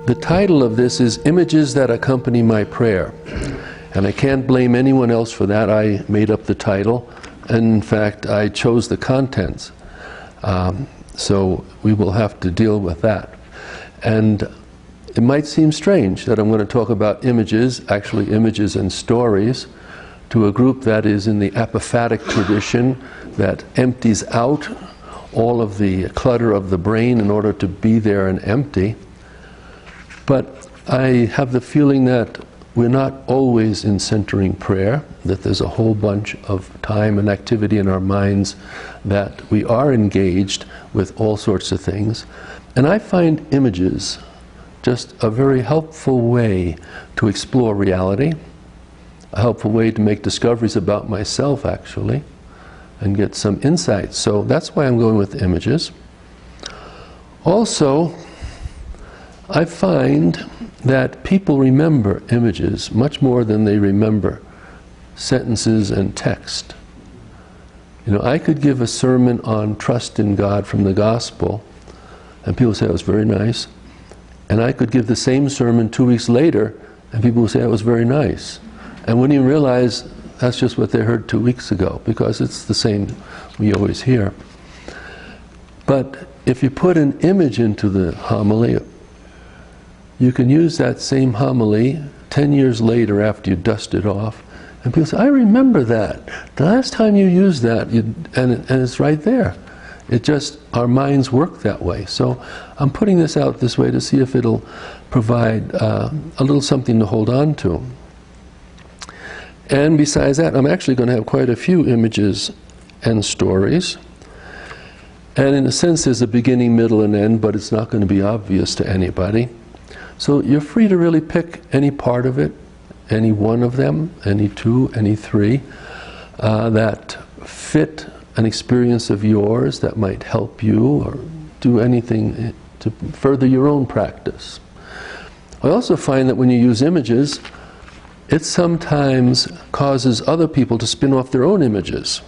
The title of this is Images That Accompany My Prayer. And I can't blame anyone else for that. I made up the title. And in fact, I chose the contents. So we will have to deal with that. And it might seem strange that I'm going to talk about images, actually images and stories, to a group that is in the apophatic tradition that empties out all of the clutter of the brain in order to be there and empty. But I have the feeling that we're not always in centering prayer, that there's a whole bunch of time and activity in our minds that we are engaged with all sorts of things. And I find images just a very helpful way to explore reality, a helpful way to make discoveries about myself, actually, and get some insights. So that's why I'm going with images. Also, I find that people remember images much more than they remember sentences and text. You know, I could give a sermon on trust in God from the gospel, and people say it was very nice. And I could give the same sermon 2 weeks later, and people would say it was very nice. And wouldn't even realize that's just what they heard 2 weeks ago, because it's the same we always hear. But if you put an image into the homily, you can use that same homily 10 years later after you dust it off, and people say, I remember that. The last time you used that, and it's right there. It just, our minds work that way. So I'm putting this out this way to see if it'll provide a little something to hold on to. And besides that, I'm actually going to have quite a few images and stories. And in a sense, there's a beginning, middle, and end, but it's not going to be obvious to anybody. So you're free to really pick any part of it, any one of them, any two, any three, that fit an experience of yours that might help you or do anything to further your own practice. I also find that when you use images, it sometimes causes other people to spin off their own images.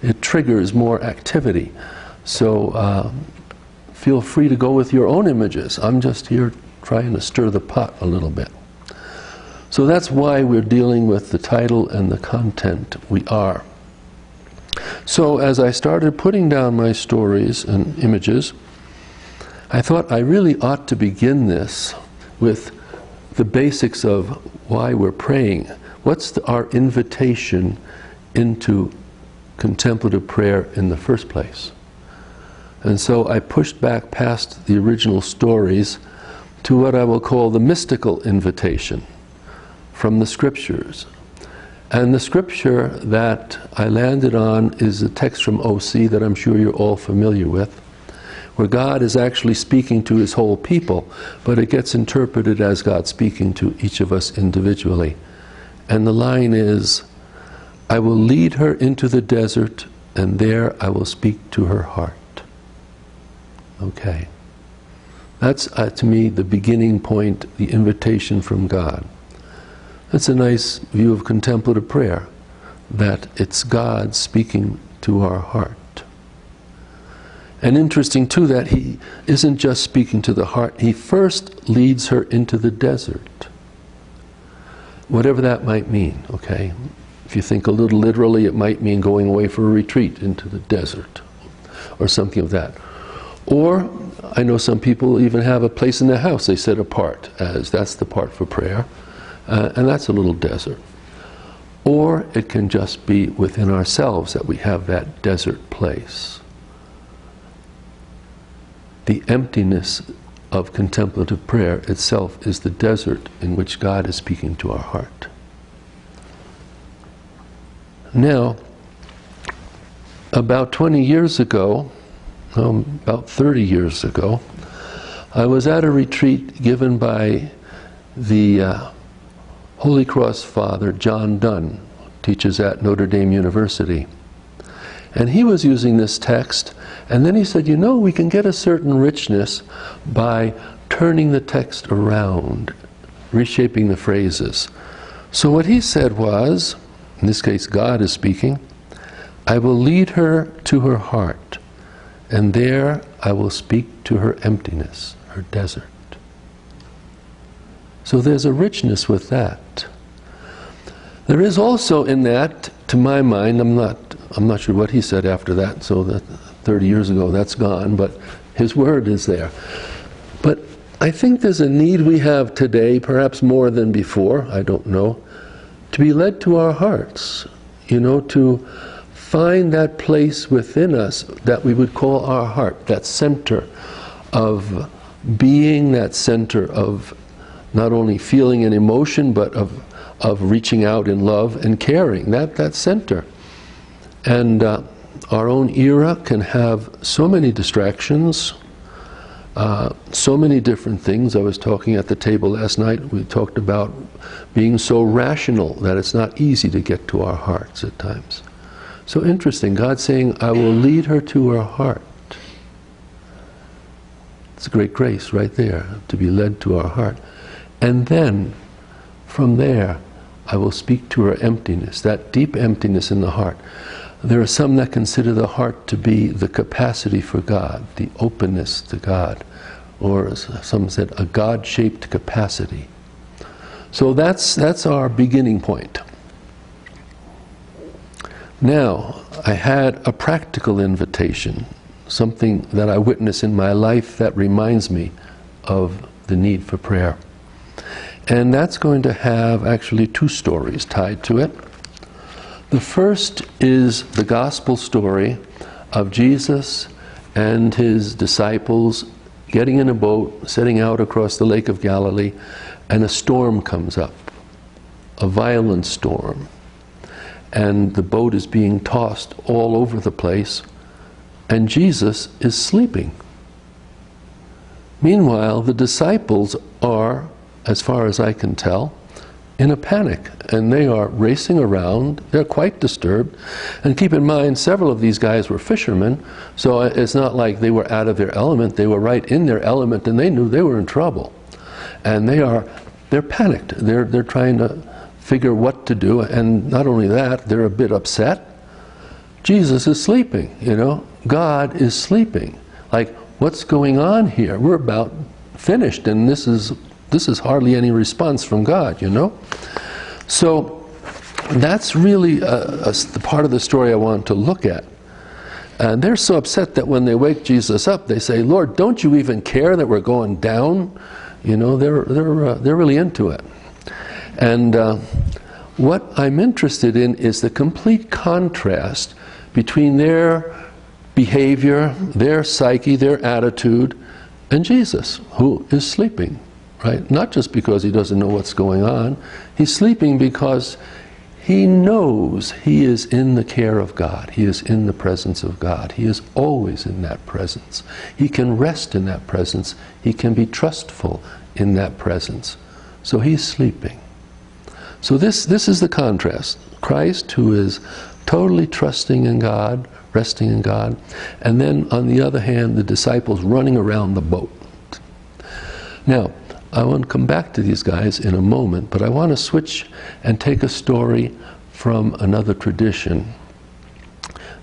It triggers more activity. So feel free to go with your own images. I'm just here trying to stir the pot a little bit. So that's why we're dealing with the title and the content we are. So as I started putting down my stories and images, I thought I really ought to begin this with the basics of why we're praying. What's our invitation into contemplative prayer in the first place? And so I pushed back past the original stories to what I will call the mystical invitation from the scriptures. And the scripture that I landed on is a text from O.C. that I'm sure you're all familiar with, where God is actually speaking to his whole people, but it gets interpreted as God speaking to each of us individually. And the line is, I will lead her into the desert, and there I will speak to her heart. Okay. That's, to me, the beginning point, the invitation from God. That's a nice view of contemplative prayer, that it's God speaking to our heart. And interesting too that he isn't just speaking to the heart, he first leads her into the desert. Whatever that might mean, okay? If you think a little literally, it might mean going away for a retreat into the desert, or something of that. Or, I know some people even have a place in their house they set apart as that's the part for prayer. And that's a little desert. Or it can just be within ourselves that we have that desert place. The emptiness of contemplative prayer itself is the desert in which God is speaking to our heart. Now, about 20 years ago, about 30 years ago, I was at a retreat given by the Holy Cross Father John Donne, teaches at Notre Dame University. And he was using this text, and then he said, you know, we can get a certain richness by turning the text around, reshaping the phrases. So what he said was, in this case God is speaking, I will lead her to her heart, and there I will speak to her emptiness, her desert. So there's a richness with that. There is also in that, to my mind, I'm not sure what he said after that, so that 30 years ago that's gone, but his word is there. But I think there's a need we have today, perhaps more than before, I don't know, to be led to our hearts, to find that place within us that we would call our heart, that center of being, that center of not only feeling and emotion, but of reaching out in love and caring, that center. And our own era can have so many distractions, so many different things. I was talking at the table last night, we talked about being so rational that it's not easy to get to our hearts at times. So interesting, God saying, I will lead her to her heart. It's a great grace right there, to be led to our heart. And then, from there, I will speak to her emptiness, that deep emptiness in the heart. There are some that consider the heart to be the capacity for God, the openness to God, or as some said, a God-shaped capacity. So that's our beginning point. Now, I had a practical invitation, something that I witness in my life that reminds me of the need for prayer. And that's going to have actually two stories tied to it. The first is the gospel story of Jesus and his disciples getting in a boat, setting out across the Lake of Galilee, and a storm comes up, a violent storm. And the boat is being tossed all over the place, and Jesus is sleeping. Meanwhile, the disciples are, as far as I can tell, in a panic, and they are racing around. They're quite disturbed. And keep in mind, several of these guys were fishermen, so it's not like they were out of their element. They were right in their element, and they knew they were in trouble. And they're panicked. They're trying to figure what to do, and not only that, they're a bit upset. Jesus is sleeping, God is sleeping. Like, what's going on here? We're about finished, and this is hardly any response from God, So that's really the part of the story I want to look at. And they're so upset that when they wake Jesus up, they say, Lord, don't you even care that we're going down? They're really into it. And what I'm interested in is the complete contrast between their behavior, their psyche, their attitude, and Jesus, who is sleeping. Right? Not just because he doesn't know what's going on. He's sleeping because he knows he is in the care of God. He is in the presence of God. He is always in that presence. He can rest in that presence. He can be trustful in that presence. So he's sleeping. So this is the contrast. Christ, who is totally trusting in God, resting in God, and then on the other hand, the disciples running around the boat. Now, I want to come back to these guys in a moment, but I want to switch and take a story from another tradition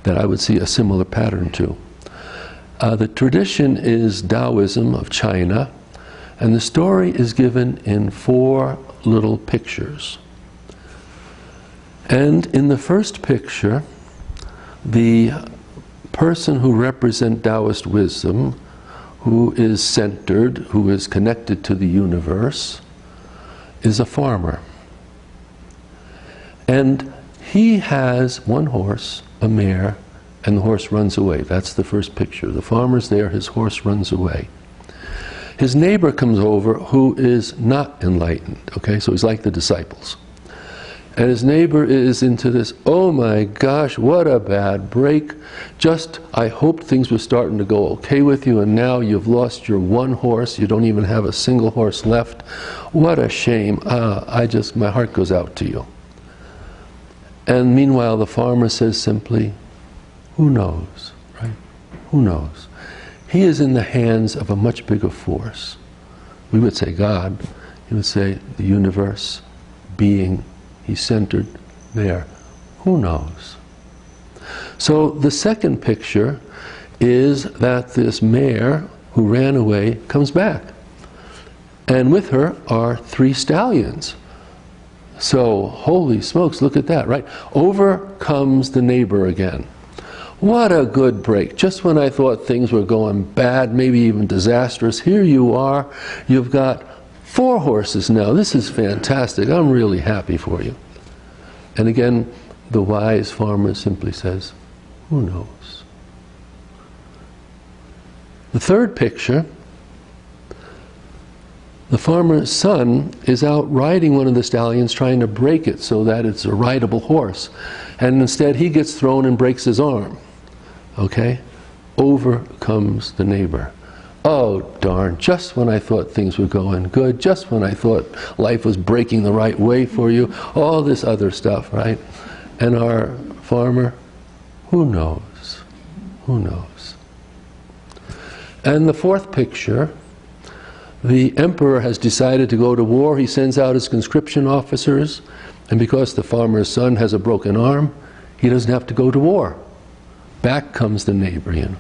that I would see a similar pattern to. The tradition is Taoism of China, and the story is given in 4 little pictures. And in the first picture, the person who represents Taoist wisdom, who is centered, who is connected to the universe, is a farmer. And he has 1 horse, a mare, and the horse runs away. That's the first picture. The farmer's there, his horse runs away. His neighbor comes over who is not enlightened, okay? So he's like the disciples. And his neighbor is into this, oh my gosh, what a bad break. Just, I hoped things were starting to go okay with you, and now you've lost your 1 horse. You don't even have a single horse left. What a shame. My heart goes out to you. And meanwhile, the farmer says simply, who knows, right? Who knows? He is in the hands of a much bigger force. We would say God. He would say the universe, being. He's centered there. Who knows? So the second picture is that this mare who ran away comes back. And with her are 3 stallions. So, holy smokes, look at that, right? Over comes the neighbor again. What a good break. Just when I thought things were going bad, maybe even disastrous, here you are. You've got 4 horses now. This is fantastic. I'm really happy for you. And again, the wise farmer simply says, who knows? The third picture, the farmer's son is out riding one of the stallions, trying to break it so that it's a rideable horse. And instead he gets thrown and breaks his arm. Okay? Over comes the neighbor. Oh, darn, just when I thought things were going good, just when I thought life was breaking the right way for you, all this other stuff, right? And our farmer, who knows? Who knows? And the fourth picture, the emperor has decided to go to war. He sends out his conscription officers, and because the farmer's son has a broken arm, he doesn't have to go to war. Back comes the neighbor, you know.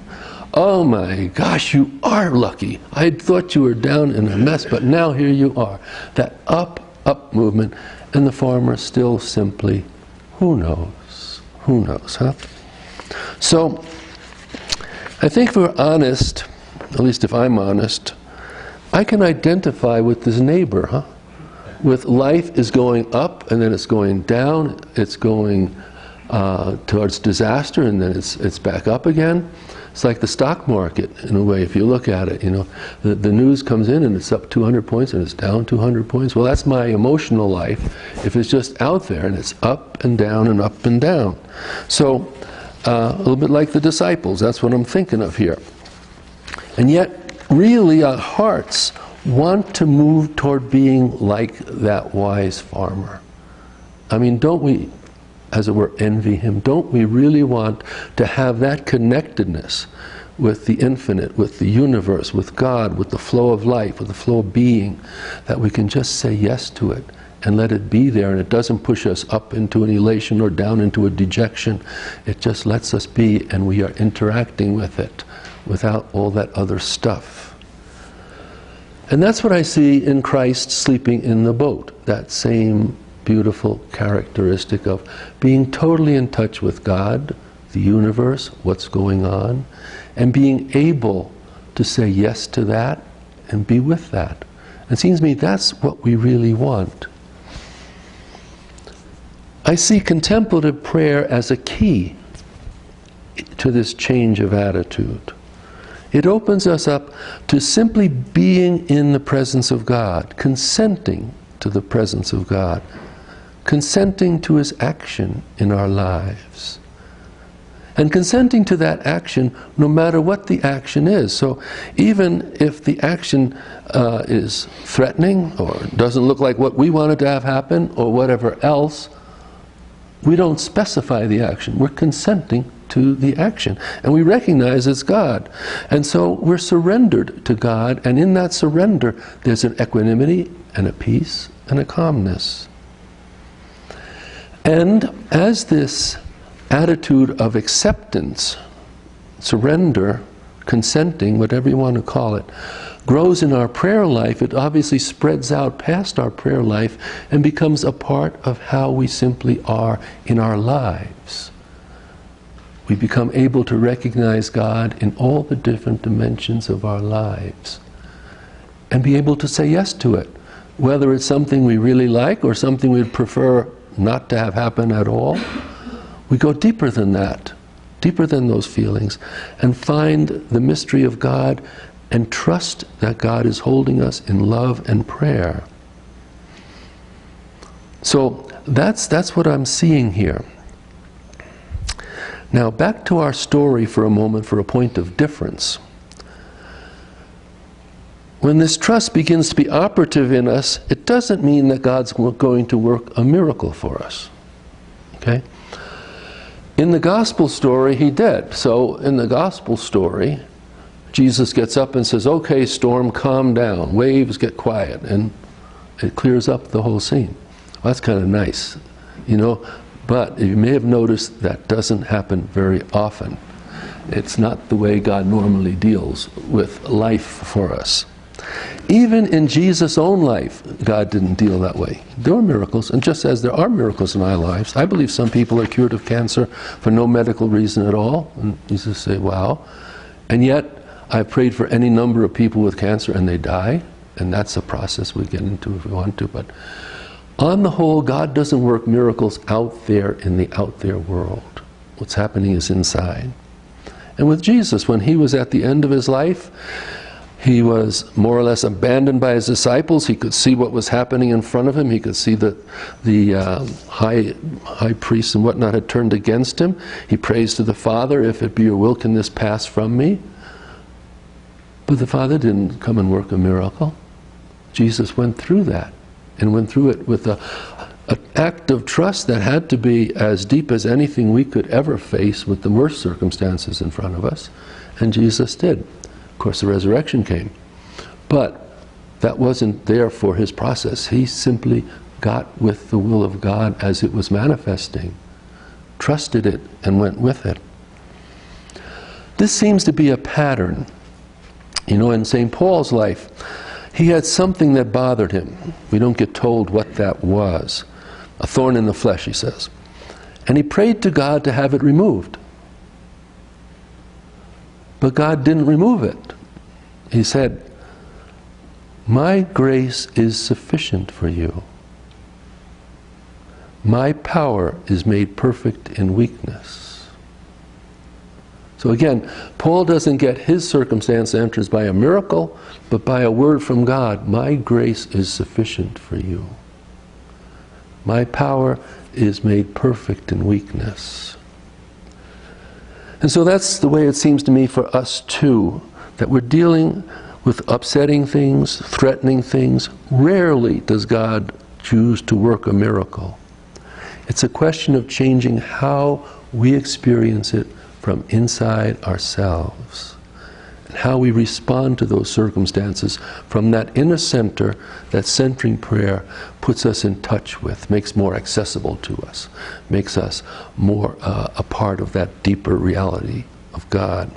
Oh my gosh, you are lucky. I thought you were down in a mess, but now here you are. That up movement, and the farmer still simply, who knows? Who knows, huh? So, I think if we're honest, at least if I'm honest, I can identify with this neighbor, huh? With life is going up, and then it's going down, it's going towards disaster, and then it's back up again. It's like the stock market, in a way, if you look at it, you know. The news comes in and it's up 200 points and it's down 200 points. Well, that's my emotional life, if it's just out there and it's up and down and up and down. So, a little bit like the disciples, that's what I'm thinking of here. And yet, really, our hearts want to move toward being like that wise farmer. I mean, don't we, as it were, envy him? Don't we really want to have that connectedness with the infinite, with the universe, with God, with the flow of life, with the flow of being, that we can just say yes to it and let it be there, and it doesn't push us up into an elation or down into a dejection. It just lets us be, and we are interacting with it without all that other stuff. And that's what I see in Christ sleeping in the boat, that same beautiful characteristic of being totally in touch with God, the universe, what's going on, and being able to say yes to that and be with that. It seems to me that's what we really want. I see contemplative prayer as a key to this change of attitude. It opens us up to simply being in the presence of God, consenting to the presence of God, consenting to His action in our lives. And consenting to that action no matter what the action is. So even if the action is threatening or doesn't look like what we wanted to have happen or whatever else, we don't specify the action. We're consenting to the action. And we recognize it's God. And so we're surrendered to God, and in that surrender there's an equanimity and a peace and a calmness. And as this attitude of acceptance, surrender, consenting, whatever you want to call it, grows in our prayer life, it obviously spreads out past our prayer life and becomes a part of how we simply are in our lives. We become able to recognize God in all the different dimensions of our lives and be able to say yes to it, whether it's something we really like or something we'd prefer not to have happen at all. We go deeper than that, deeper than those feelings, and find the mystery of God and trust that God is holding us in love and prayer. So that's what I'm seeing here. Now back to our story for a moment, for a point of difference. When this trust begins to be operative in us, it doesn't mean that God's going to work a miracle for us. Okay? In the gospel story, He did. So in the gospel story, Jesus gets up and says, okay, storm, calm down. Waves, get quiet. And it clears up the whole scene. Well, that's kind of nice, you know. But you may have noticed that doesn't happen very often. It's not the way God normally deals with life for us. Even in Jesus' own life, God didn't deal that way. There were miracles, and just as there are miracles in our lives, I believe some people are cured of cancer for no medical reason at all. And you just say, wow. And yet, I've prayed for any number of people with cancer and they die, and that's a process we get into if we want to. But on the whole, God doesn't work miracles out there in the out there world. What's happening is inside. And with Jesus, when he was at the end of his life, he was more or less abandoned by his disciples. He could see what was happening in front of him. He could see that the high priests and whatnot had turned against him. He prays to the Father, if it be your will, can this pass from me? But the Father didn't come and work a miracle. Jesus went through that, and went through it with an act of trust that had to be as deep as anything we could ever face with the worst circumstances in front of us. And Jesus did. Of course, the resurrection came. But that wasn't there for his process. He simply got with the will of God as it was manifesting, trusted it, and went with it. This seems to be a pattern. You know, in St. Paul's life, he had something that bothered him. We don't get told what that was. A thorn in the flesh, he says. And he prayed to God to have it removed. But God didn't remove it. He said, my grace is sufficient for you. My power is made perfect in weakness. So again, Paul doesn't get his circumstance answered by a miracle, but by a word from God. My grace is sufficient for you. My power is made perfect in weakness. And so that's the way it seems to me for us too, that we're dealing with upsetting things, threatening things. Rarely does God choose to work a miracle. It's a question of changing how we experience it from inside ourselves, and how we respond to those circumstances from that inner center that centering prayer puts us in touch with, makes more accessible to us, makes us more a part of that deeper reality of God.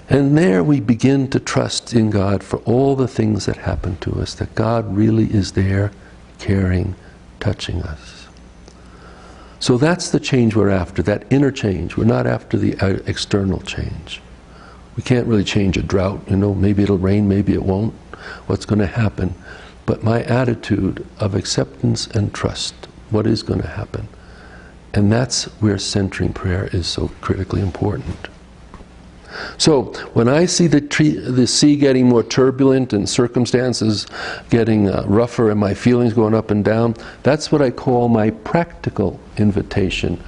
And there we begin to trust in God for all the things that happen to us, that God really is there, caring, touching us. So that's the change we're after, that inner change. We're not after the external change. We can't really change a drought, you know, maybe it'll rain, maybe it won't. What's going to happen? But my attitude of acceptance and trust, what is going to happen? And that's where centering prayer is so critically important. So when I see the sea getting more turbulent and circumstances getting rougher and my feelings going up and down, that's what I call my practical invitation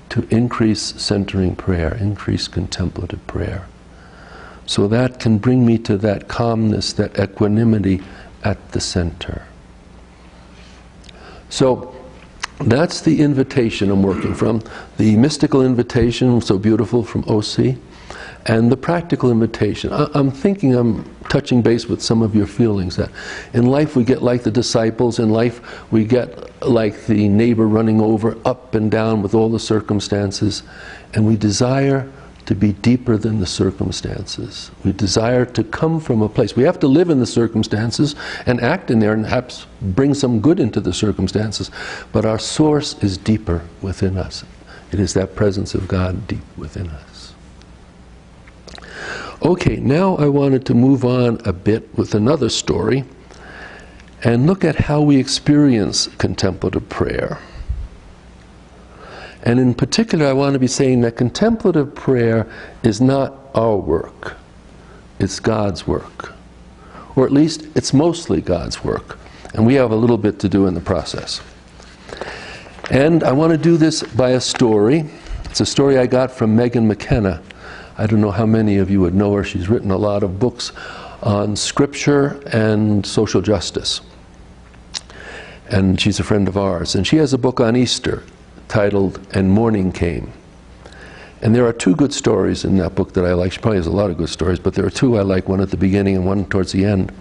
to increase centering prayer, increase contemplative prayer. So that can bring me to that calmness, that equanimity at the center. So that's the invitation I'm working from. The mystical invitation, so beautiful, from O.C., and the practical invitation. I'm thinking I'm touching base with some of your feelings that in life we get like the disciples, in life we get like the neighbor running over up and down with all the circumstances, and we desire to be deeper than the circumstances. We desire to come from a place. We have to live in the circumstances and act in there and perhaps bring some good into the circumstances, but our source is deeper within us. It is that presence of God deep within us. Okay, now I wanted to move on a bit with another story and look at how we experience contemplative prayer. And in particular, I want to be saying that contemplative prayer is not our work. It's God's work. Or at least, it's mostly God's work. And we have a little bit to do in the process. And I want to do this by a story. It's a story I got from Megan McKenna. I don't know how many of you would know her. She's written a lot of books on scripture and social justice. And she's a friend of ours. And she has a book on Easter titled "And Morning Came." And there are two good stories in that book that I like. She probably has a lot of good stories, but there are two I like, one at the beginning and one towards the end.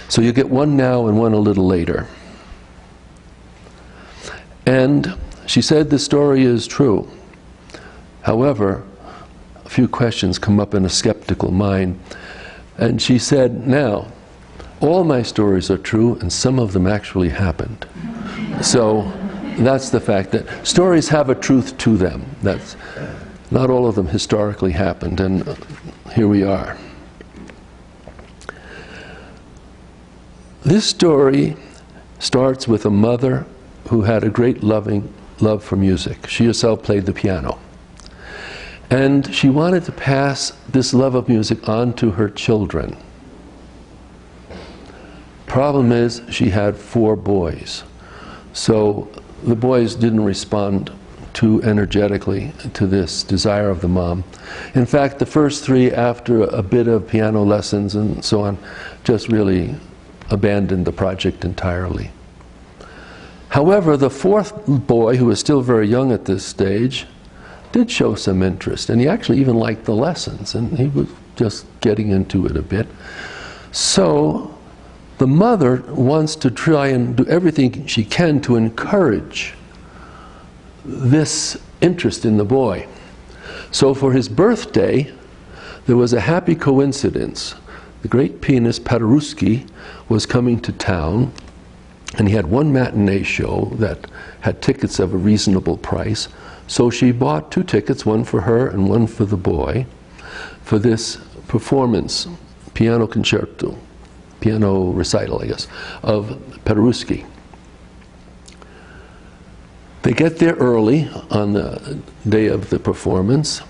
So you get one now and one a little later. And she said the story is true. However, a few questions come up in a skeptical mind. And she said, now, all my stories are true, and some of them actually happened. So that's the fact that stories have a truth to them. That's not all of them historically happened, and here we are. This story starts with a mother who had a great love for music. She herself played the piano. And she wanted to pass this love of music on to her children. Problem is, she had 4 boys. So the boys didn't respond too energetically to this desire of the mom. In fact, the first 3, after a bit of piano lessons and so on, just really abandoned the project entirely. However, the 4th boy, who was still very young at this stage, did show some interest, and he actually even liked the lessons, and he was just getting into it a bit. So the mother wants to try and do everything she can to encourage this interest in the boy. So for his birthday, there was a happy coincidence. The great pianist Paderewski was coming to town, and he had one matinee show that had tickets of a reasonable price. So she bought 2 tickets, one for her and one for the boy, for this performance, piano concerto, piano recital, I guess, of Paderewski. They get there early on the day of the performance,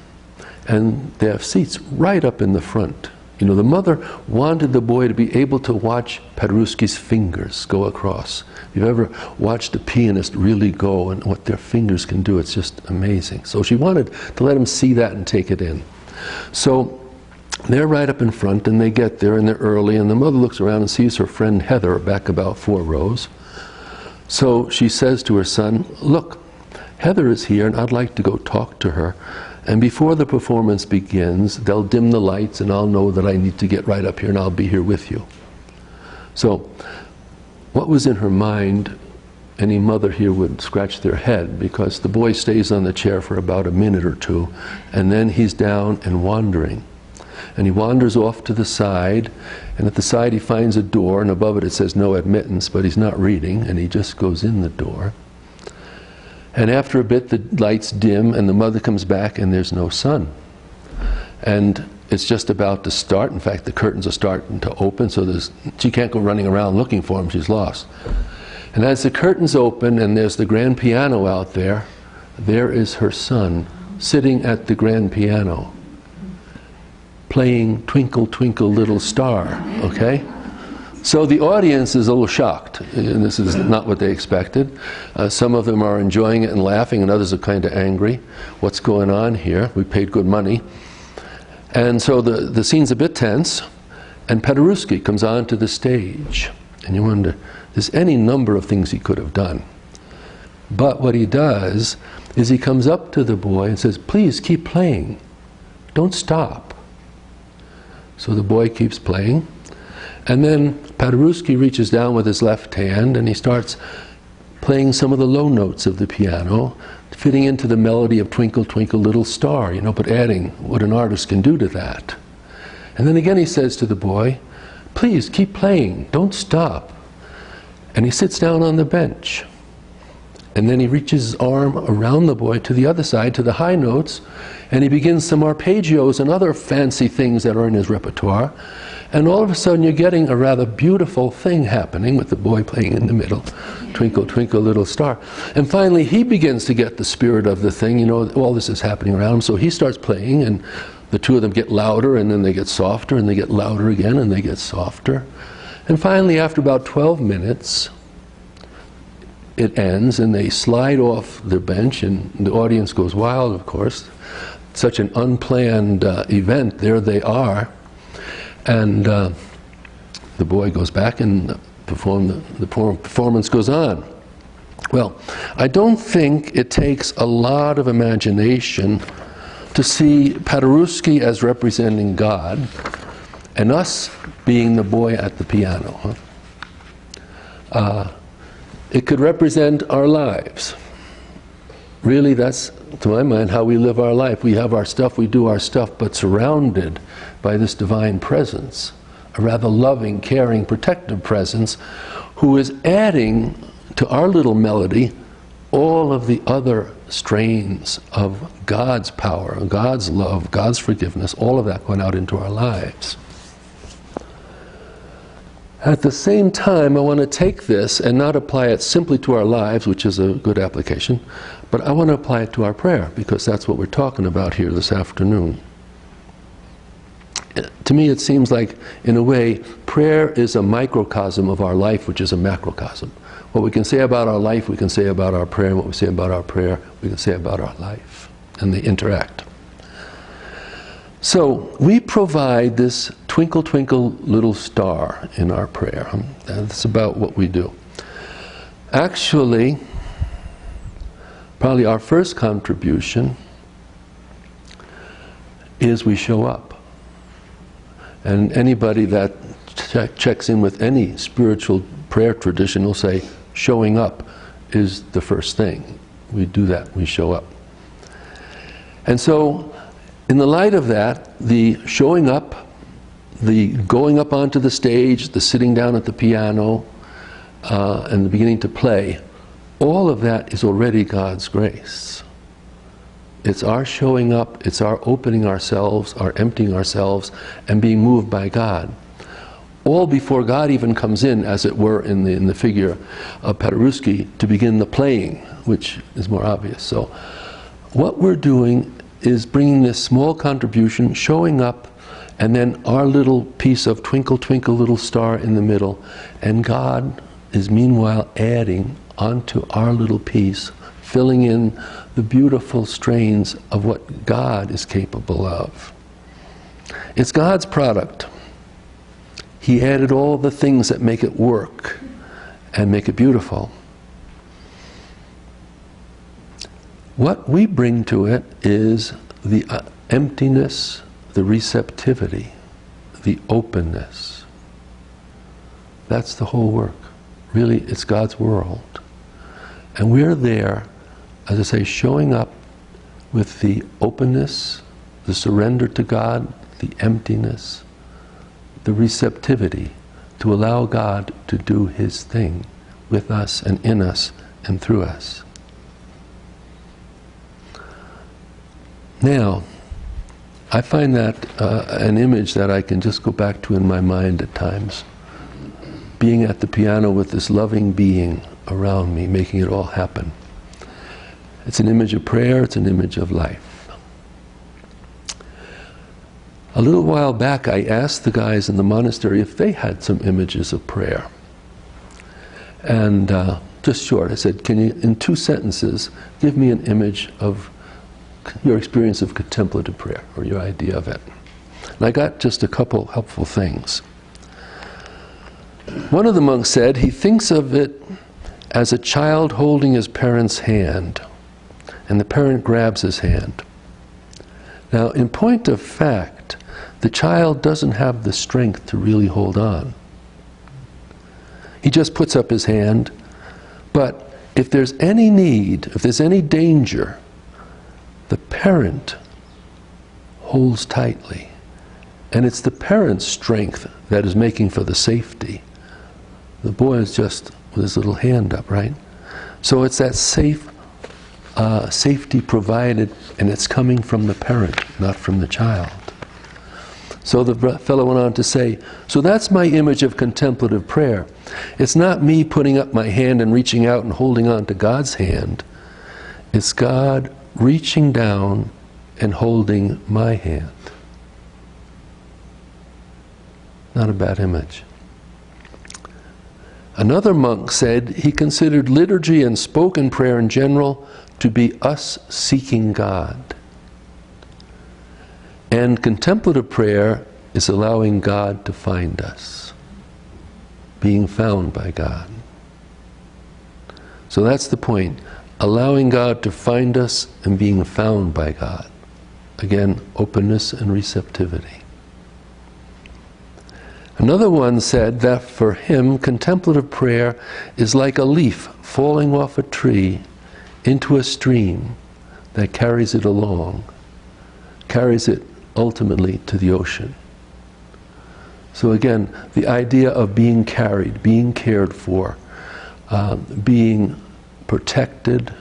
and they have seats right up in the front. You know, the mother wanted the boy to be able to watch Paderewski's fingers go across. If you've ever watched a pianist really go and what their fingers can do, it's just amazing. So she wanted to let him see that and take it in. So they're right up in front, and they get there, and they're early, and the mother looks around and sees her friend Heather back about 4 rows. So she says to her son, look, Heather is here, and I'd like to go talk to her. And before the performance begins, they'll dim the lights, and I'll know that I need to get right up here, and I'll be here with you. So what was in her mind, any mother here would scratch their head, because the boy stays on the chair for about a minute or 2, and then he's down and wandering. And he wanders off to the side, and at the side he finds a door, and above it says no admittance, but he's not reading, and he just goes in the door. And after a bit, the lights dim, and the mother comes back, and there's no son. And it's just about to start. In fact, the curtains are starting to open, so she can't go running around looking for him. She's lost. And as the curtains open, and there's the grand piano out there, there is her son sitting at the grand piano, playing Twinkle, Twinkle, Little Star, okay? So the audience is a little shocked, and this is not what they expected. Some of them are enjoying it and laughing, and others are kind of angry. What's going on here? We paid good money. And so the scene's a bit tense, and Paderewski comes onto the stage. And you wonder, there's any number of things he could have done. But what he does is he comes up to the boy and says, please keep playing. Don't stop. So the boy keeps playing. And then Paderewski reaches down with his left hand, and he starts playing some of the low notes of the piano, fitting into the melody of Twinkle, Twinkle, Little Star, you know, but adding what an artist can do to that. And then again he says to the boy, please keep playing, don't stop. And he sits down on the bench. And then he reaches his arm around the boy to the other side, to the high notes, and he begins some arpeggios and other fancy things that are in his repertoire. And all of a sudden you're getting a rather beautiful thing happening with the boy playing in the middle, Twinkle, Twinkle, Little Star. And finally he begins to get the spirit of the thing, you know, all this is happening around him, so he starts playing, and the 2 of them get louder, and then they get softer, and they get louder again, and they get softer. And finally, after about 12 minutes, it ends, and they slide off their bench, and the audience goes wild, of course. Such an unplanned event, there they are. And the boy goes back, and the performance goes on. Well, I don't think it takes a lot of imagination to see Paderewski as representing God, and us being the boy at the piano. It could represent our lives. Really, that's to my mind, how we live our life. We have our stuff, we do our stuff, but surrounded by this divine presence, a rather loving, caring, protective presence, who is adding to our little melody all of the other strains of God's power, God's love, God's forgiveness, all of that going out into our lives. At the same time, I want to take this and not apply it simply to our lives, which is a good application, but I want to apply it to our prayer, because that's what we're talking about here this afternoon. To me, it seems like, in a way, prayer is a microcosm of our life, which is a macrocosm. What we can say about our life, we can say about our prayer, and what we say about our prayer, we can say about our life, and they interact. So, we provide this twinkle, twinkle, little star in our prayer. That's about what we do. Actually, probably our first contribution is we show up. And anybody that checks in with any spiritual prayer tradition will say, showing up is the first thing. We do that, we show up. And so, in the light of that, the showing up, the going up onto the stage, the sitting down at the piano, and the beginning to play, all of that is already God's grace. It's our showing up, it's our opening ourselves, our emptying ourselves, and being moved by God. All before God even comes in, as it were, in the figure of Paderewski, to begin the playing, which is more obvious. So, what we're doing is bringing this small contribution, showing up, and then our little piece of twinkle, twinkle, little star in the middle, and God is meanwhile adding onto our little piece, filling in the beautiful strains of what God is capable of. It's God's product. He added all the things that make it work and make it beautiful. What we bring to it is the emptiness, the receptivity, the openness. That's the whole work. Really, it's God's world. And we're there, as I say, showing up with the openness, the surrender to God, the emptiness, the receptivity to allow God to do His thing with us and in us and through us. Now, I find that an image that I can just go back to in my mind at times. Being at the piano with this loving being around me, making it all happen. It's an image of prayer, it's an image of life. A little while back, I asked the guys in the monastery if they had some images of prayer. And just short, I said, can you, in 2 sentences, give me an image of your experience of contemplative prayer, or your idea of it. And I got just a couple helpful things. One of the monks said he thinks of it as a child holding his parent's hand, and the parent grabs his hand. Now, in point of fact, the child doesn't have the strength to really hold on. He just puts up his hand, but if there's any need, if there's any danger, the parent holds tightly. And it's the parent's strength that is making for the safety. The boy is just with his little hand up, right? So it's that safety provided, and it's coming from the parent, not from the child. So the fellow went on to say, so that's my image of contemplative prayer. It's not me putting up my hand and reaching out and holding on to God's hand. It's God reaching down and holding my hand. Not a bad image. Another monk said he considered liturgy and spoken prayer in general to be us seeking God. And contemplative prayer is allowing God to find us, being found by God. So that's the point. Allowing God to find us and being found by God. Again, openness and receptivity. Another one said that for him, contemplative prayer is like a leaf falling off a tree into a stream that carries it along, carries it ultimately to the ocean. So again, the idea of being carried, being cared for, being protected,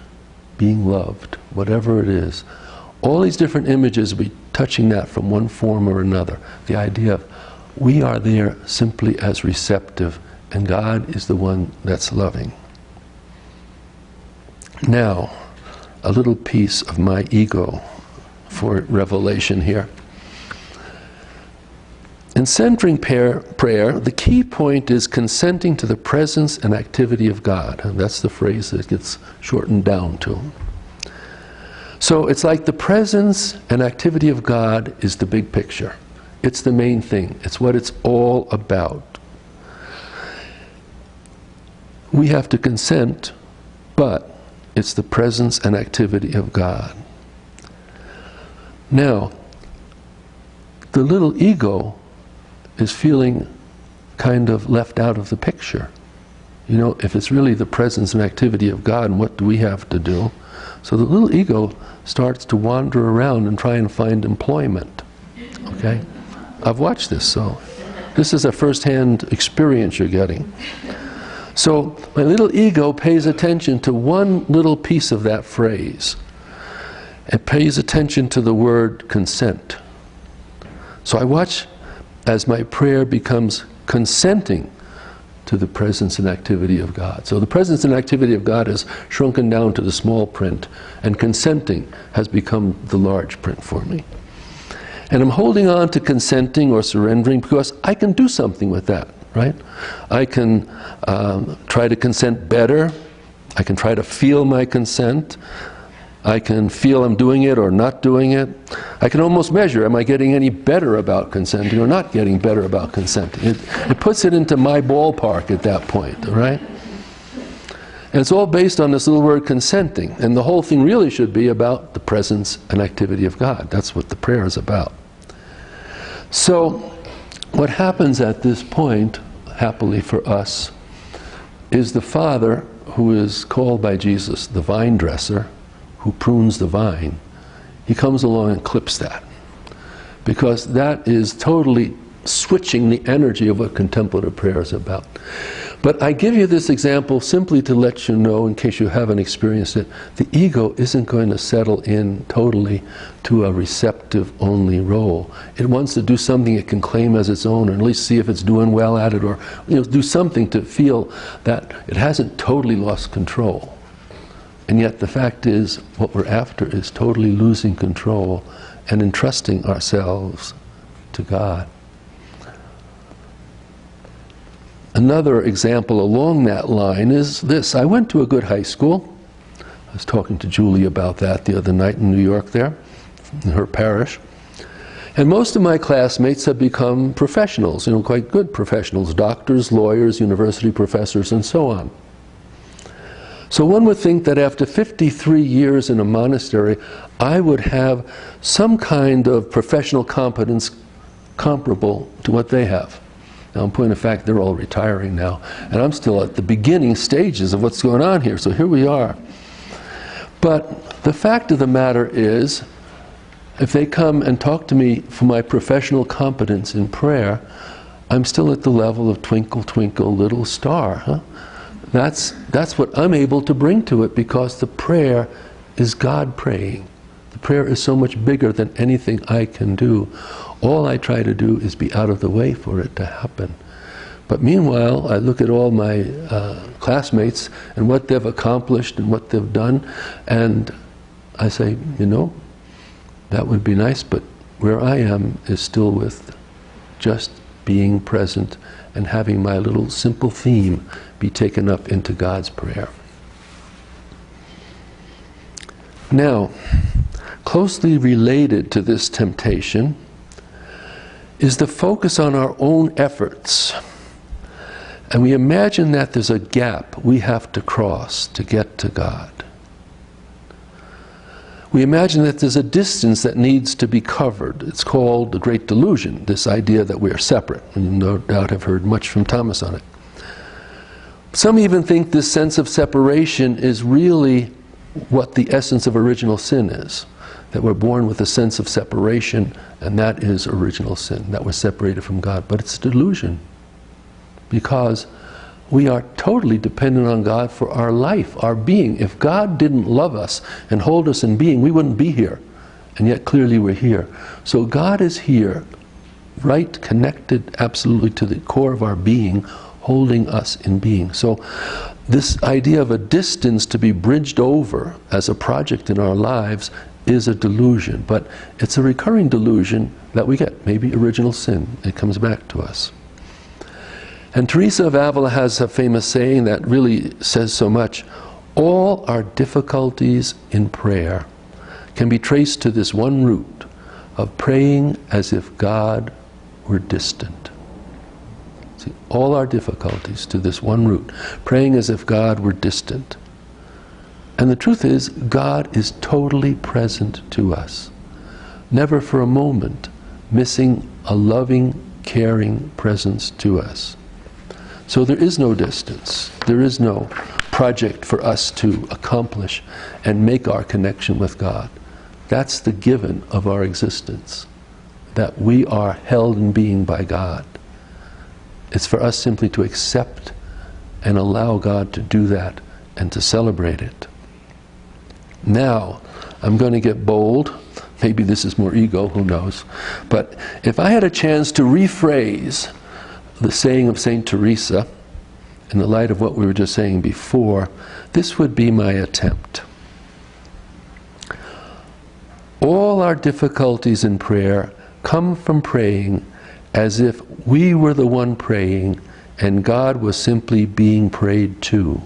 being loved, whatever it is, all these different images will be touching that from one form or another. The idea of we are there simply as receptive, and God is the one that's loving. Now, a little piece of my ego for revelation here. In centering prayer, the key point is consenting to the presence and activity of God. And that's the phrase that gets shortened down to. So it's like the presence and activity of God is the big picture. It's the main thing. It's what it's all about. We have to consent, but it's the presence and activity of God. Now, the little ego is feeling kind of left out of the picture. You know, if it's really the presence and activity of God, and what do we have to do? So the little ego starts to wander around and try and find employment. Okay? I've watched this, so this is a first-hand experience you're getting. So my little ego pays attention to one little piece of that phrase. It pays attention to the word consent. So I watch as my prayer becomes consenting to the presence and activity of God. So the presence and activity of God has shrunken down to the small print, and consenting has become the large print for me. And I'm holding on to consenting or surrendering because I can do something with that, right? I can try to consent better. I can try to feel my consent. I can feel I'm doing it or not doing it. I can almost measure, am I getting any better about consenting or not getting better about consenting? It puts it into my ballpark at that point, right? And it's all based on this little word consenting. And the whole thing really should be about the presence and activity of God. That's what the prayer is about. So what happens at this point, happily for us, is the Father, who is called by Jesus the vine dresser, who prunes the vine, he comes along and clips that. Because that is totally switching the energy of what contemplative prayer is about. But I give you this example simply to let you know, in case you haven't experienced it, the ego isn't going to settle in totally to a receptive-only role. It wants to do something it can claim as its own, or at least see if it's doing well at it, or do something to feel that it hasn't totally lost control. And yet the fact is, what we're after is totally losing control and entrusting ourselves to God. Another example along that line is this. I went to a good high school. I was talking to Julie about that the other night in New York there, in her parish. And most of my classmates have become professionals, quite good professionals, doctors, lawyers, university professors, and so on. So one would think that after 53 years in a monastery, I would have some kind of professional competence comparable to what they have. Now, in point of fact, they're all retiring now, and I'm still at the beginning stages of what's going on here, so here we are. But the fact of the matter is, if they come and talk to me for my professional competence in prayer, I'm still at the level of twinkle, twinkle, little star, huh? That's what I'm able to bring to it, because the prayer is God praying. The prayer is so much bigger than anything I can do. All I try to do is be out of the way for it to happen. But meanwhile, I look at all my classmates and what they've accomplished and what they've done, and I say, that would be nice, but where I am is still with just being present and having my little simple theme be taken up into God's prayer. Now, closely related to this temptation is the focus on our own efforts. And we imagine that there's a gap we have to cross to get to God. We imagine that there's a distance that needs to be covered. It's called the Great Delusion, this idea that we are separate. And you no doubt have heard much from Thomas on it. Some even think this sense of separation is really what the essence of original sin is. That we're born with a sense of separation, and that is original sin, that we're separated from God. But it's a delusion, because we are totally dependent on God for our life, our being. If God didn't love us and hold us in being, we wouldn't be here. And yet clearly we're here. So God is here, right, connected absolutely to the core of our being, holding us in being. So this idea of a distance to be bridged over as a project in our lives is a delusion, but it's a recurring delusion that we get, maybe original sin. It comes back to us. And Teresa of Avila has a famous saying that really says so much. All our difficulties in prayer can be traced to this one root of praying as if God were distant. See, all our difficulties to this one root, praying as if God were distant. And the truth is, God is totally present to us. Never for a moment missing a loving, caring presence to us. So there is no distance. There is no project for us to accomplish and make our connection with God. That's the given of our existence, that we are held in being by God. It's for us simply to accept and allow God to do that and to celebrate it. Now, I'm going to get bold. Maybe this is more ego, who knows. But if I had a chance to rephrase the saying of St. Teresa, in the light of what we were just saying before, this would be my attempt. All our difficulties in prayer come from praying as if we were the one praying and God was simply being prayed to,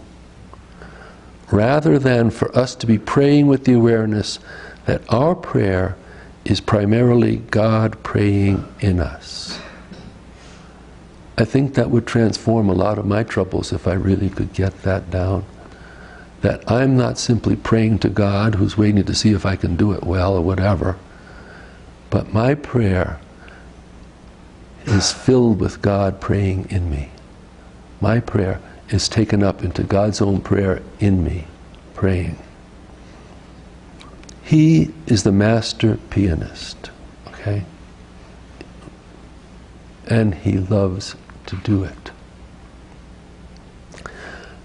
rather than for us to be praying with the awareness that our prayer is primarily God praying in us. I think that would transform a lot of my troubles if I really could get that down. That I'm not simply praying to God who's waiting to see if I can do it well or whatever, but my prayer is filled with God praying in me. My prayer is taken up into God's own prayer in me, praying. He is the master pianist, okay? And He loves to do it.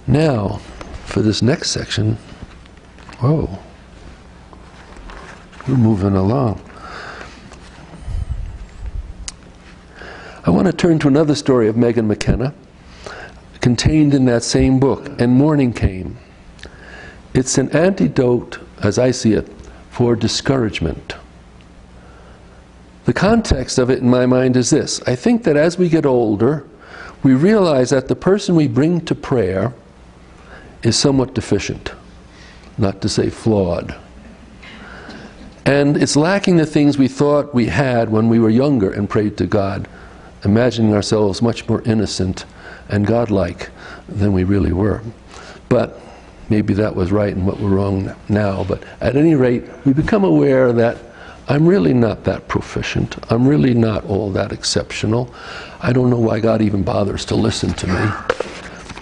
Now, for this next section, whoa, we're moving along. I want to turn to another story of Megan McKenna, contained in that same book, And Morning Came. It's an antidote, as I see it, for discouragement. The context of it in my mind is this. I think that as we get older, we realize that the person we bring to prayer is somewhat deficient, not to say flawed. And it's lacking the things we thought we had when we were younger and prayed to God, imagining ourselves much more innocent and godlike than we really were. But maybe that was right and what we're wrong now. But at any rate, we become aware that I'm really not that proficient. I'm really not all that exceptional. I don't know why God even bothers to listen to me.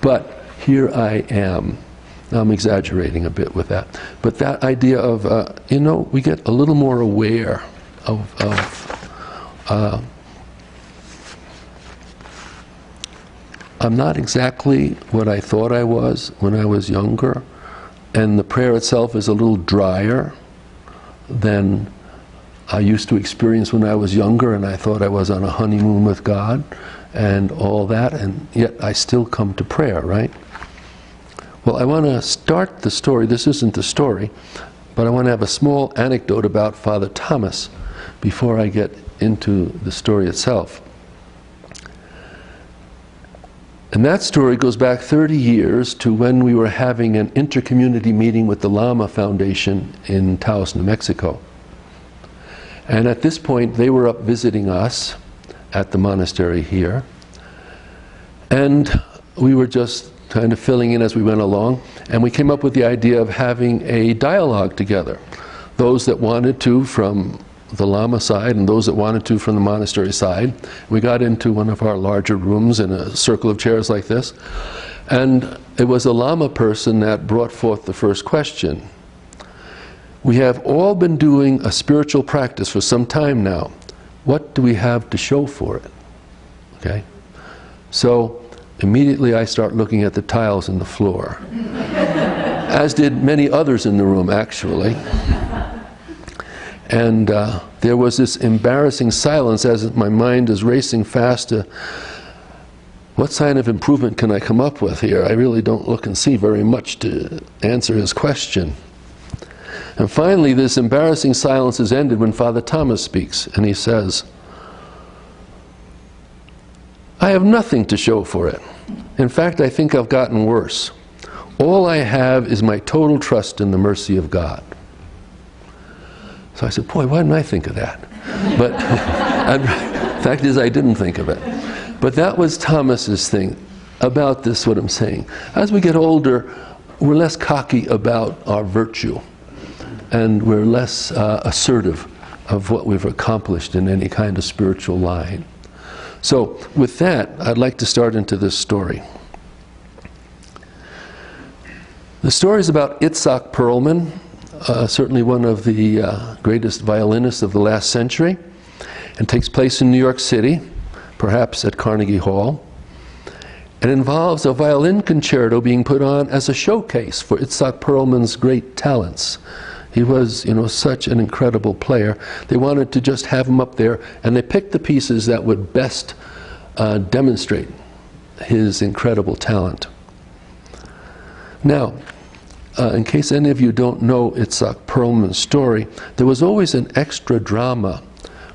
But here I am. Now I'm exaggerating a bit with that. But that idea of, we get a little more aware of I'm not exactly what I thought I was when I was younger, and the prayer itself is a little drier than I used to experience when I was younger and I thought I was on a honeymoon with God and all that, and yet I still come to prayer, right? Well, I want to start the story. This isn't the story, but I want to have a small anecdote about Father Thomas before I get into the story itself. And that story goes back 30 years to when we were having an inter-community meeting with the Lama Foundation in Taos, New Mexico. And at this point, they were up visiting us at the monastery here. And we were just kind of filling in as we went along. And we came up with the idea of having a dialogue together. Those that wanted to from the Lama side and those that wanted to from the monastery side. We got into one of our larger rooms in a circle of chairs like this. And it was a Lama person that brought forth the first question. We have all been doing a spiritual practice for some time now. What do we have to show for it? Okay? So immediately I start looking at the tiles in the floor, as did many others in the room, actually. And there was this embarrassing silence as my mind is racing fast to, what sign of improvement can I come up with here? I really don't look and see very much to answer his question. And finally, this embarrassing silence is ended when Father Thomas speaks, and he says, I have nothing to show for it. In fact, I think I've gotten worse. All I have is my total trust in the mercy of God. So I said, boy, why didn't I think of that? But the fact is, I didn't think of it. But that was Thomas's thing about this, what I'm saying. As we get older, we're less cocky about our virtue, and we're less assertive of what we've accomplished in any kind of spiritual line. So with that, I'd like to start into this story. The story is about Itzhak Perlman, certainly one of the greatest violinists of the last century, and takes place in New York City, perhaps at Carnegie Hall. It involves a violin concerto being put on as a showcase for Itzhak Perlman's great talents. He was, such an incredible player. They wanted to just have him up there, and they picked the pieces that would best demonstrate his incredible talent. Now, in case any of you don't know Itzhak Perlman's story, there was always an extra drama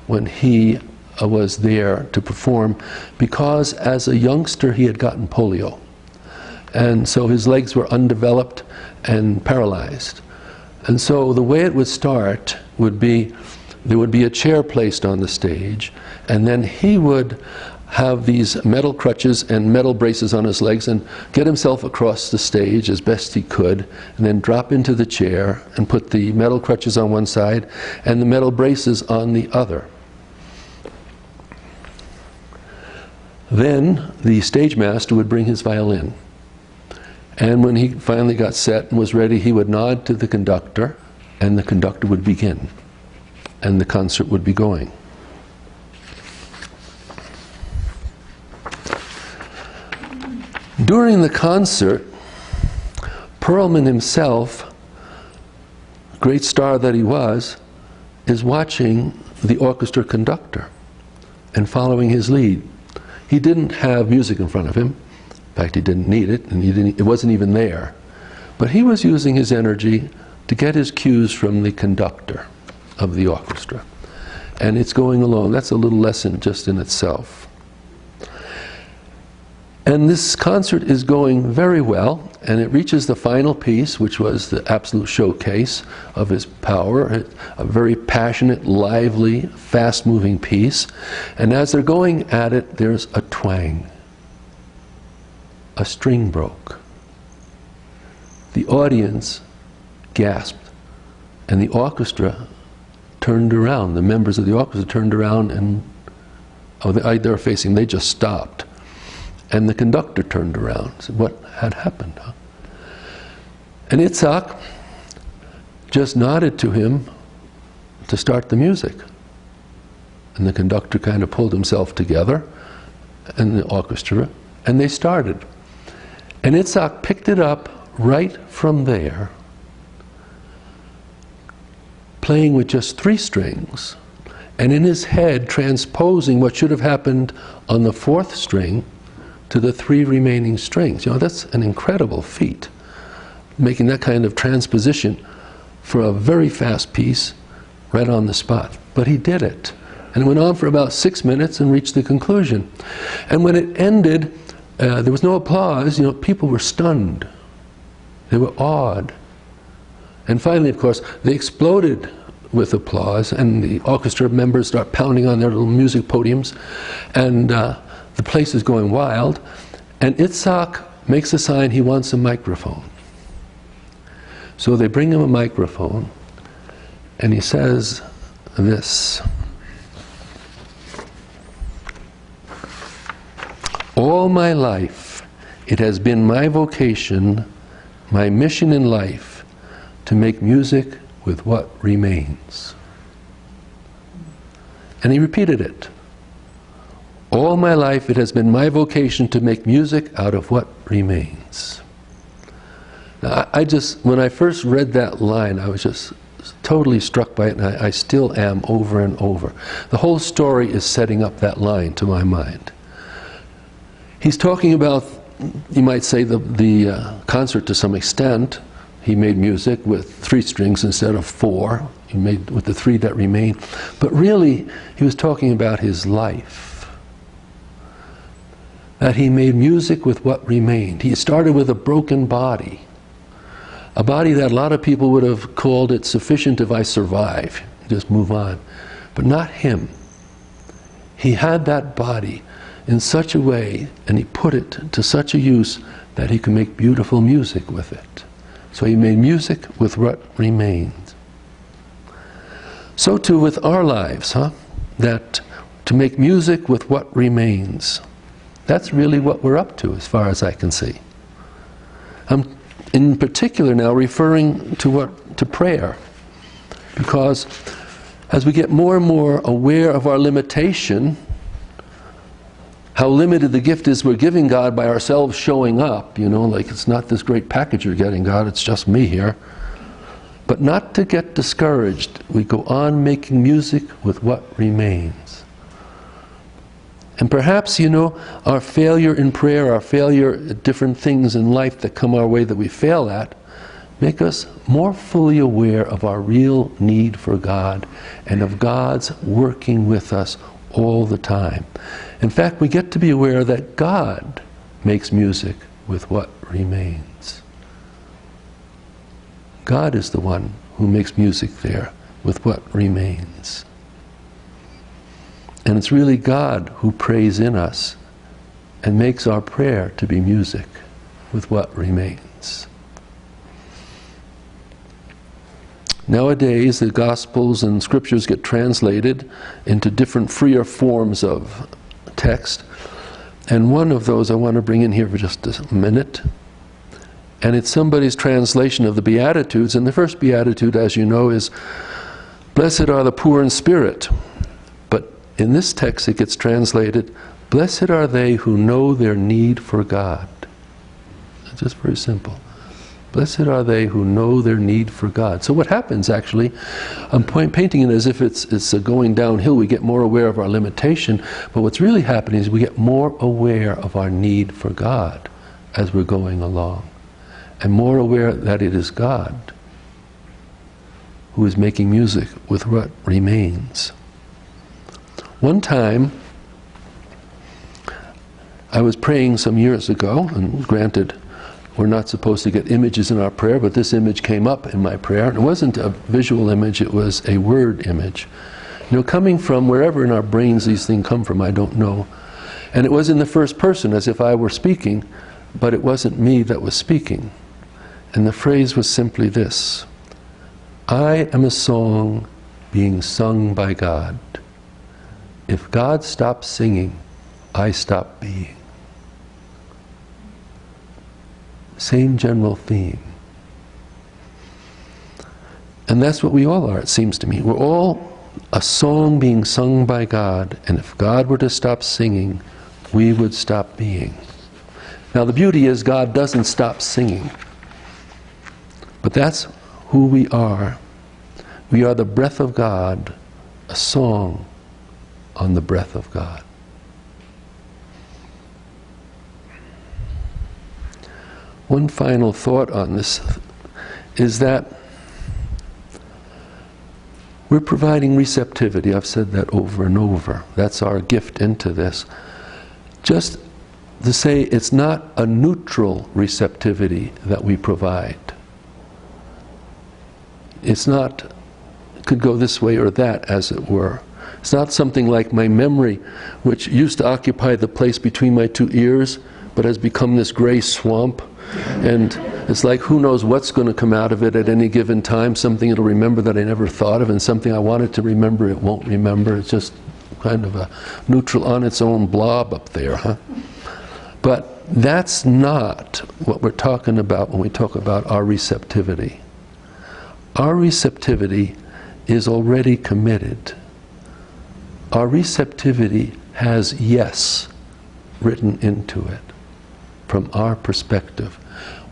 when he was there to perform, because as a youngster he had gotten polio. And so his legs were undeveloped and paralyzed. And so the way it would start would be, there would be a chair placed on the stage, and then he would have these metal crutches and metal braces on his legs and get himself across the stage as best he could, and then drop into the chair and put the metal crutches on one side and the metal braces on the other. Then the stage master would bring his violin. And when he finally got set and was ready, he would nod to the conductor, and the conductor would begin, and the concert would be going. During the concert, Perlman himself, great star that he was, is watching the orchestra conductor and following his lead. He didn't have music in front of him. In fact, he didn't need it, and it wasn't even there. But he was using his energy to get his cues from the conductor of the orchestra. And it's going along. That's a little lesson just in itself. And this concert is going very well, and it reaches the final piece, which was the absolute showcase of his power, a very passionate, lively, fast-moving piece. And as they're going at it, there's a twang. A string broke. The audience gasped, and the orchestra turned around. The members of the orchestra turned around, and they were facing, they just stopped. And the conductor turned around and said, what had happened? Huh? And Itzhak just nodded to him to start the music. And the conductor kind of pulled himself together, and the orchestra, and they started. And Itzhak picked it up right from there, playing with just 3 strings, and in his head transposing what should have happened on the 4th string to the 3 remaining strings. That's an incredible feat, making that kind of transposition for a very fast piece right on the spot. But he did it. And it went on for about 6 minutes and reached the conclusion. And when it ended, there was no applause. People were stunned. They were awed. And finally, of course, they exploded with applause, and the orchestra members start pounding on their little music podiums, and the place is going wild. And Itzhak makes a sign he wants a microphone. So they bring him a microphone, and he says this: all my life, it has been my vocation, my mission in life, to make music with what remains. And he repeated it. All my life it has been my vocation to make music out of what remains. Now, when I first read that line, I was just totally struck by it, and I still am over and over. The whole story is setting up that line to my mind. He's talking about, you might say, the concert to some extent. He made music with 3 strings instead of 4. He made with the 3 that remain. But really, he was talking about his life. That he made music with what remained. He started with a broken body. A body that a lot of people would have called it sufficient if I survive. Just move on. But not him. He had that body in such a way, and he put it to such a use that he could make beautiful music with it. So he made music with what remained. So too with our lives, that to make music with what remains. That's really what we're up to, as far as I can see. I'm in particular now referring to prayer, because as we get more and more aware of our limitation, how limited the gift is we're giving God by ourselves showing up, like it's not this great package you're getting, God, it's just me here. But not to get discouraged, we go on making music with what remains. And perhaps, our failure in prayer, our failure at different things in life that come our way that we fail at, make us more fully aware of our real need for God and of God's working with us all the time. In fact, we get to be aware that God makes music with what remains. God is the one who makes music there with what remains. And it's really God who prays in us and makes our prayer to be music with what remains. Nowadays, the Gospels and Scriptures get translated into different freer forms of text. And one of those I want to bring in here for just a minute. And it's somebody's translation of the Beatitudes. And the first Beatitude, as you know, is, "Blessed are the poor in spirit." But in this text it gets translated, "Blessed are they who know their need for God." It's just very simple. Blessed are they who know their need for God. So what happens actually, I'm painting it as if it's a going downhill. We get more aware of our limitation, but what's really happening is we get more aware of our need for God as we're going along. And more aware that it is God who is making music with what remains. One time, I was praying some years ago, and granted, we're not supposed to get images in our prayer, but this image came up in my prayer. And it wasn't a visual image, it was a word image. Coming from wherever in our brains these things come from, I don't know. And it was in the first person, as if I were speaking, but it wasn't me that was speaking. And the phrase was simply this: I am a song being sung by God. If God stops singing, I stop being. Same general theme. And that's what we all are, it seems to me. We're all a song being sung by God, and if God were to stop singing, we would stop being. Now the beauty is God doesn't stop singing. But that's who we are. We are the breath of God, a song on the breath of God. One final thought on this is that we're providing receptivity. I've said that over and over. That's our gift into this. Just to say it's not a neutral receptivity that we provide. It's not, it could go this way or that, as it were. It's not something like my memory, which used to occupy the place between my 2 ears, but has become this gray swamp. And it's like who knows what's going to come out of it at any given time. Something it'll remember that I never thought of, and something I wanted to remember it won't remember. It's just kind of a neutral on its own blob up there, But that's not what we're talking about when we talk about our receptivity. our receptivity is already committed. Our receptivity has yes written into it from our perspective.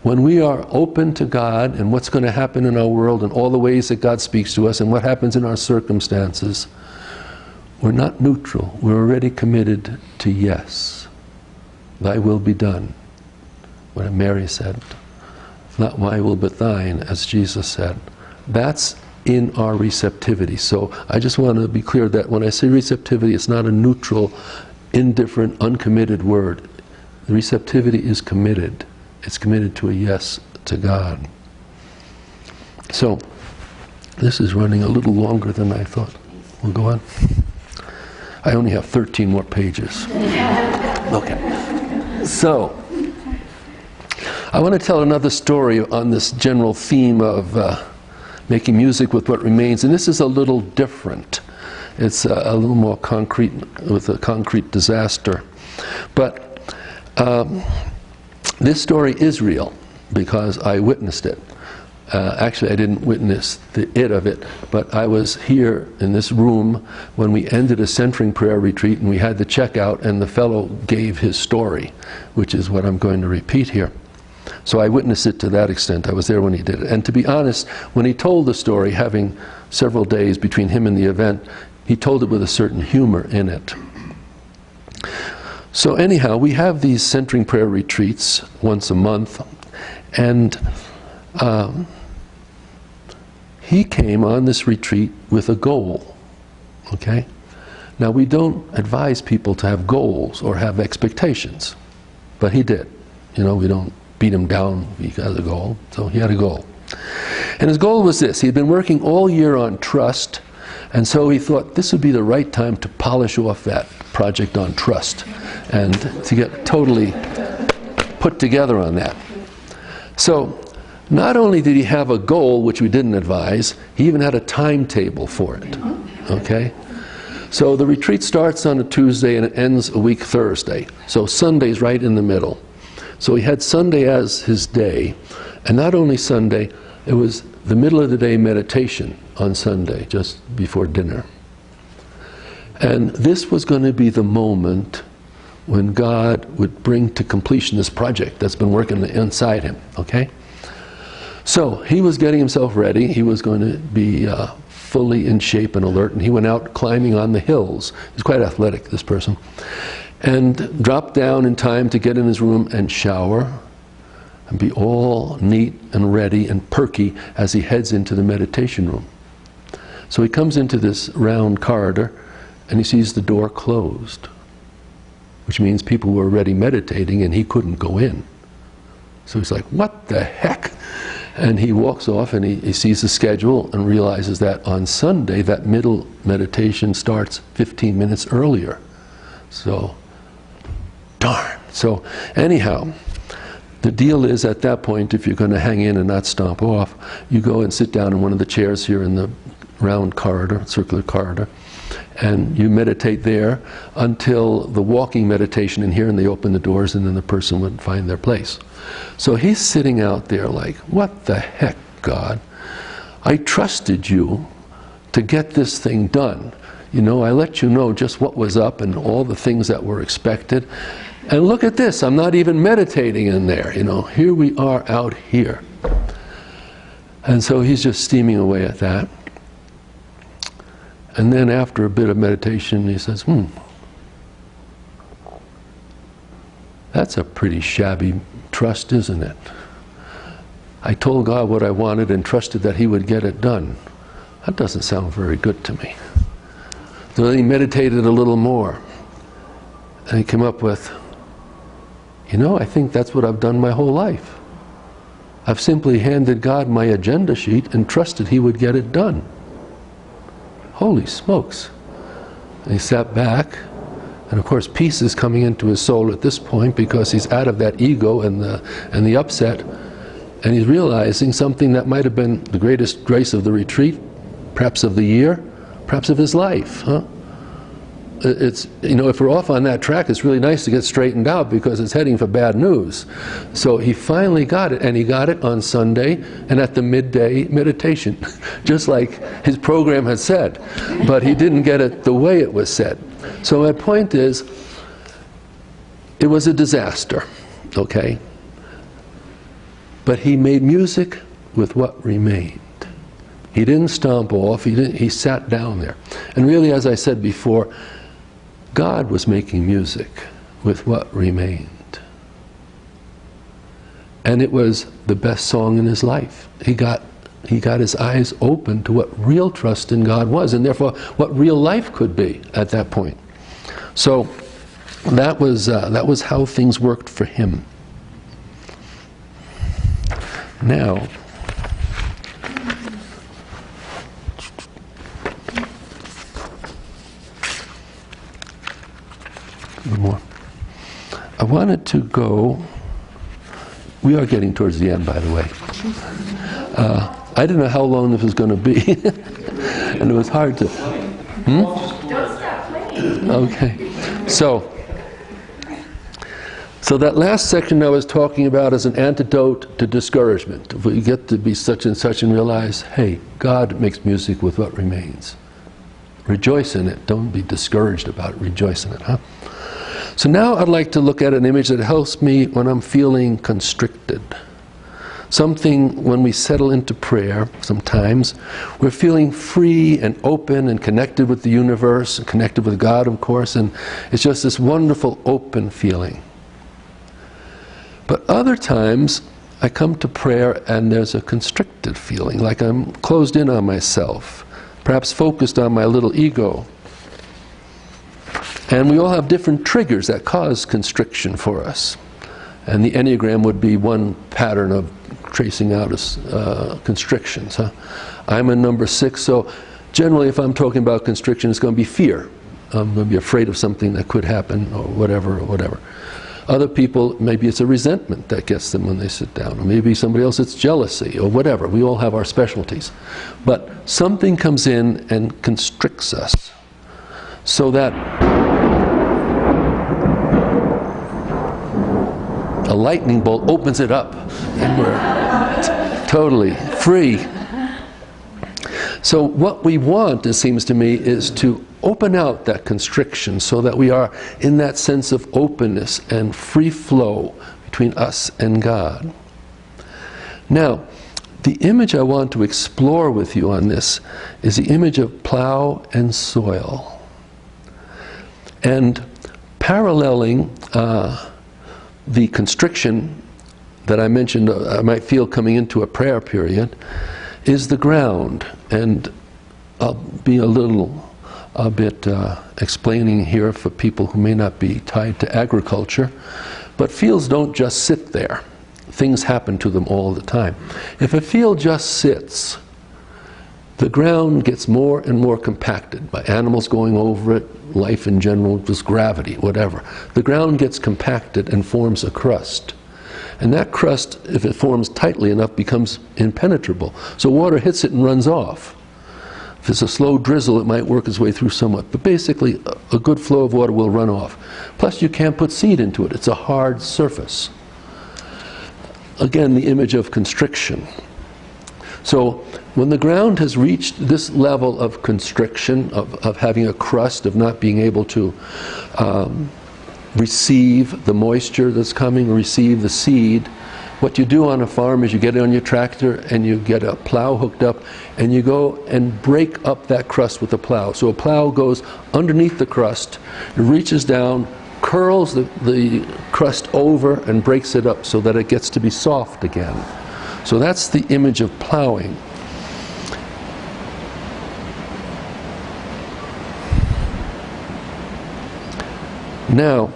When we are open to God and what's going to happen in our world and all the ways that God speaks to us and what happens in our circumstances, we're not neutral. We're already committed to yes. Thy will be done. What Mary said. Not my will but thine, as Jesus said. That's in our receptivity. So I just want to be clear that when I say receptivity, it's not a neutral, indifferent, uncommitted word. The receptivity is committed. It's committed to a yes to God. So, this is running a little longer than I thought. We'll go on. I only have 13 more pages. Okay. So, I want to tell another story on this general theme of making music with what remains. And this is a little different. It's a little more concrete, with a concrete disaster. But this story is real because I witnessed it. Actually, I didn't witness the it of it, but I was here in this room when we ended a centering prayer retreat and we had the checkout and the fellow gave his story, which is what I'm going to repeat here. So I witnessed it to that extent. I was there when he did it. And to be honest, when he told the story, having several days between him and the event, he told it with a certain humor in it. So anyhow, we have these centering prayer retreats once a month, and he came on this retreat with a goal, okay? Now we don't advise people to have goals or have expectations, but he did. You know, we don't beat him down because he has a goal, so he had a goal. And his goal was this: he had been working all year on trust, and so he thought this would be the right time to polish off that project on trust and to get totally put together on that. So not only did he have a goal, which we didn't advise, he even had a timetable for it, okay? So the retreat starts on a Tuesday and it ends a week Thursday. So Sunday's right in the middle. So he had Sunday as his day, and not only Sunday, it was the middle of the day meditation on Sunday, just before dinner. And this was going to be the moment when God would bring to completion this project that's been working inside him, okay? So he was getting himself ready. He was going to be fully in shape and alert, and he went out climbing on the hills. He's quite athletic, this person. And dropped down in time to get in his room and shower and be all neat and ready and perky as he heads into the meditation room. So he comes into this round corridor and he sees the door closed, which means people were already meditating and he couldn't go in. So he's like, what the heck? And he walks off and he sees the schedule and realizes that on Sunday that middle meditation starts 15 minutes earlier. So, darn. So anyhow, the deal is at that point, if you're going to hang in and not stomp off, you go and sit down in one of the chairs here in the round corridor, circular corridor, and you meditate there until the walking meditation in here, and they open the doors and then the person would find their place. So he's sitting out there like, what the heck, God? I trusted you to get this thing done. You know, I let you know just what was up and all the things that were expected. And look at this, I'm not even meditating in there. You know, here we are out here. And so he's just steaming away at that. And then after a bit of meditation, he says, that's a pretty shabby trust, isn't it? I told God what I wanted and trusted that he would get it done. That doesn't sound very good to me. So then he meditated a little more. And he came up with, you know, I think that's what I've done my whole life. I've simply handed God my agenda sheet and trusted he would get it done. Holy smokes. And he sat back, and of course peace is coming into his soul at this point because he's out of that ego and the upset, and he's realizing something that might have been the greatest grace of the retreat, perhaps of the year, perhaps of his life. it's, if we're off on that track, it's really nice to get straightened out because it's heading for bad news. So he finally got it, and he got it on Sunday and at the midday meditation, just like his program had said. But he didn't get it the way it was said. So my point is, it was a disaster, okay? But he made music with what remained. He didn't stomp off, he sat down there. And really, as I said before, God was making music with what remained. And it was the best song in his life. He got his eyes open to what real trust in God was, and therefore what real life could be at that point. So that was how things worked for him. Now, one more. I wanted to go, we are getting towards the end, by the way. I didn't know how long this was going to be, and it was hard to... Don't stop playing. Okay. So that last section I was talking about is an antidote to discouragement. If we get to be such and such and realize, hey, God makes music with what remains. Rejoice in it. Don't be discouraged about it. Rejoice in it, huh? So now I'd like to look at an image that helps me when I'm feeling constricted. Something, when we settle into prayer, sometimes, we're feeling free and open and connected with the universe, and connected with God, of course, and it's just this wonderful open feeling. But other times, I come to prayer and there's a constricted feeling, like I'm closed in on myself, perhaps focused on my little ego. And we all have different triggers that cause constriction for us. And the Enneagram would be one pattern of tracing out constrictions. Huh? I'm a number 6, so generally if I'm talking about constriction, it's going to be fear. I'm going to be afraid of something that could happen, or whatever, or whatever. Other people, maybe it's a resentment that gets them when they sit down. Or maybe somebody else, it's jealousy, or whatever. We all have our specialties. But something comes in and constricts us, so that a lightning bolt opens it up, and we're totally free. So what we want, it seems to me, is to open out that constriction so that we are in that sense of openness and free flow between us and God. Now, the image I want to explore with you on this is the image of plow and soil. And paralleling the constriction that I mentioned I might feel coming into a prayer period is the ground. And I'll be a bit explaining here for people who may not be tied to agriculture. But fields don't just sit there. Things happen to them all the time. If a field just sits, the ground gets more and more compacted by animals going over it, life in general, just gravity, whatever. The ground gets compacted and forms a crust. And that crust, if it forms tightly enough, becomes impenetrable. So water hits it and runs off. If it's a slow drizzle, it might work its way through somewhat. But basically, a good flow of water will run off. Plus, you can't put seed into it. It's a hard surface. Again, the image of constriction. So when the ground has reached this level of constriction, of having a crust, of not being able to receive the moisture that's coming, receive the seed, what you do on a farm is you get it on your tractor and you get a plow hooked up and you go and break up that crust with a plow. So a plow goes underneath the crust, it reaches down, curls the crust over and breaks it up so that it gets to be soft again. So that's the image of plowing. Now,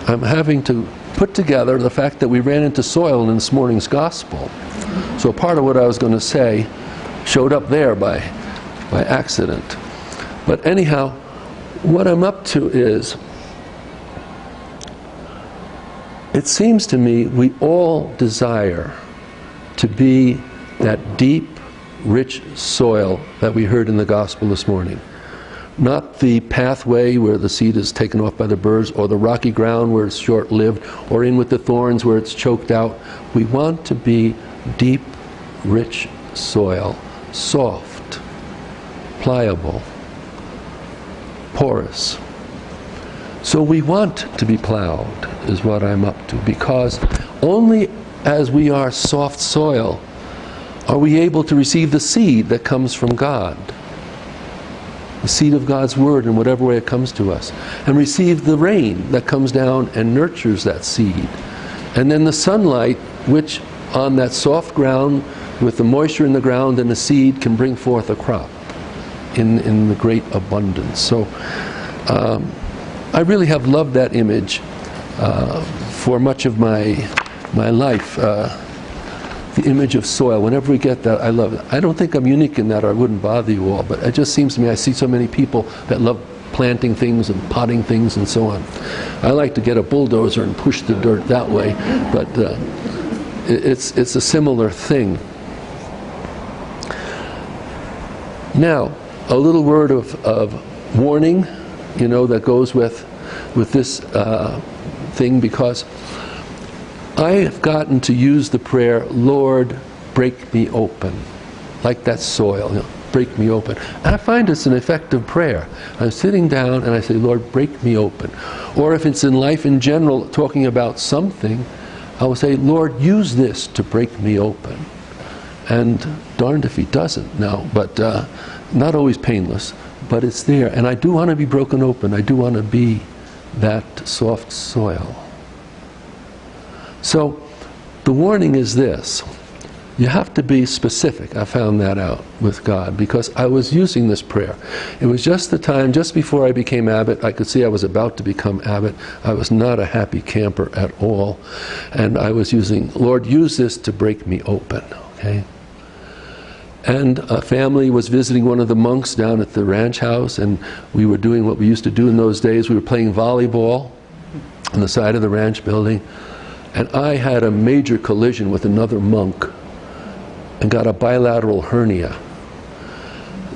I'm having to put together the fact that we ran into soil in this morning's gospel. So part of what I was going to say showed up there by accident. But anyhow, what I'm up to is, it seems to me we all desire to be that deep, rich soil that we heard in the gospel this morning. not the pathway where the seed is taken off by the birds, or the rocky ground where it's short-lived, or in with the thorns where it's choked out. We want to be deep, rich soil, soft, pliable, porous. So we want to be plowed, is what I'm up to, because only as we are soft soil are we able to receive the seed that comes from God, the seed of God's Word in whatever way it comes to us, and receive the rain that comes down and nurtures that seed, and then the sunlight which on that soft ground with the moisture in the ground and the seed can bring forth a crop in the great abundance. So I really have loved that image for much of my life. The image of soil. Whenever we get that, I love it. I don't think I'm unique in that, or I wouldn't bother you all, but it just seems to me I see so many people that love planting things and potting things and so on. I like to get a bulldozer and push the dirt that way, but it's a similar thing. Now, a little word of warning, that goes with this thing, because I have gotten to use the prayer, Lord, break me open, like that soil, break me open. And I find it's an effective prayer. I'm sitting down and I say, Lord, break me open. Or if it's in life in general, talking about something, I will say, Lord, use this to break me open. And darned if he doesn't now, but not always painless, but it's there. And I do want to be broken open. I do want to be that soft soil. So the warning is this. You have to be specific. I found that out with God, because I was using this prayer. It was just the time, just before I became abbot. I could see I was about to become abbot. I was not a happy camper at all. And I was using, Lord, use this to break me open. Okay? And a family was visiting one of the monks down at the ranch house, and we were doing what we used to do in those days. We were playing volleyball on the side of the ranch building. And I had a major collision with another monk and got a bilateral hernia,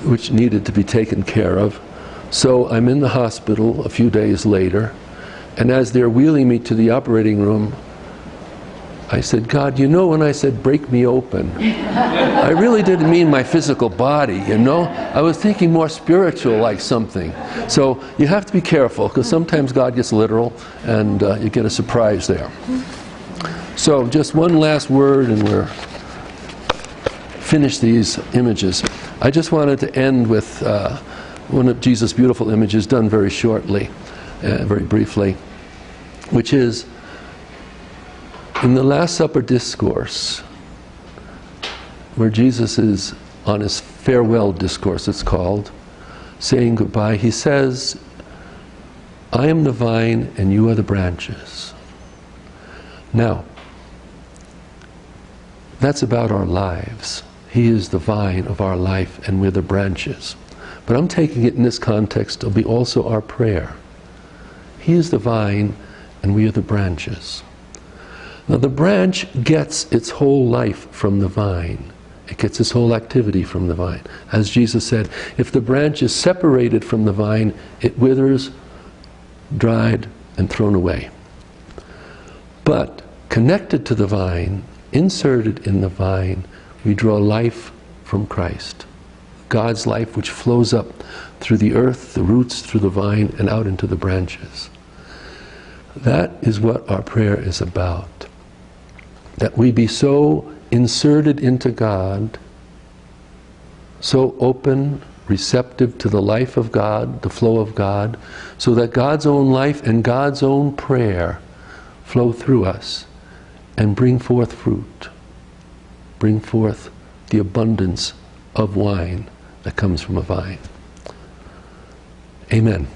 which needed to be taken care of. So I'm in the hospital a few days later, and as they're wheeling me to the operating room, I said, God, when I said break me open, I really didn't mean my physical body, I was thinking more spiritual, like something. So you have to be careful, because sometimes God gets literal and you get a surprise there. So just one last word and we're finished these images. I just wanted to end with one of Jesus' beautiful images, done very shortly, very briefly, which is in the Last Supper discourse, where Jesus is on his farewell discourse, it's called, saying goodbye. He says, I am the vine and you are the branches. Now, that's about our lives. He is the vine of our life and we're the branches. But I'm taking it in this context, it'll be also our prayer. He is the vine and we are the branches. Now the branch gets its whole life from the vine. It gets its whole activity from the vine. As Jesus said, if the branch is separated from the vine, it withers, dried, and thrown away. But connected to the vine, inserted in the vine, we draw life from Christ. God's life which flows up through the earth, the roots, through the vine, and out into the branches. That is what our prayer is about. That we be so inserted into God, so open, receptive to the life of God, the flow of God, so that God's own life and God's own prayer flow through us and bring forth fruit, bring forth the abundance of wine that comes from a vine. Amen.